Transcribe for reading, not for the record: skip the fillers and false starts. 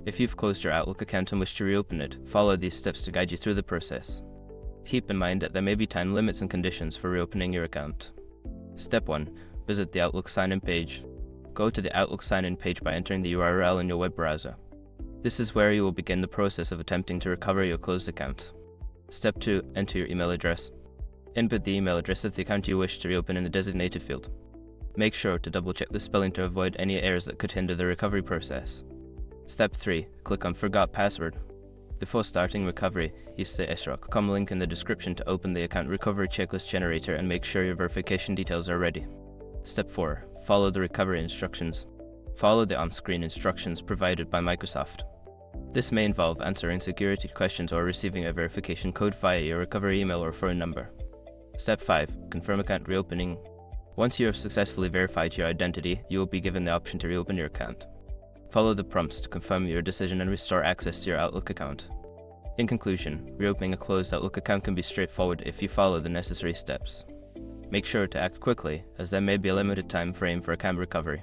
If you've closed your Outlook account and wish to reopen it, follow these steps to guide you through the process. Keep in mind that there may be time limits and conditions for reopening your account. Step 1. Visit the Outlook sign-in page. Go to the Outlook sign-in page by entering the URL in your web browser. This is where you will begin the process of attempting to recover your closed account. Step 2. Enter your email address. Input the email address of the account you wish to reopen in the designated field. Make sure to double-check the spelling to avoid any errors that could hinder the recovery process. Step 3. Click on Forgot Password. Before starting recovery, use the sroc.com link in the description to open the account recovery checklist generator and make sure your verification details are ready. Step 4. Follow the recovery instructions. Follow the on-screen instructions provided by Microsoft. This may involve answering security questions or receiving a verification code via your recovery email or phone number. Step 5. Confirm account reopening. Once you have successfully verified your identity, you will be given the option to reopen your account. Follow the prompts to confirm your decision and restore access to your Outlook account. In conclusion, reopening a closed Outlook account can be straightforward if you follow the necessary steps. Make sure to act quickly, as there may be a limited time frame for account recovery.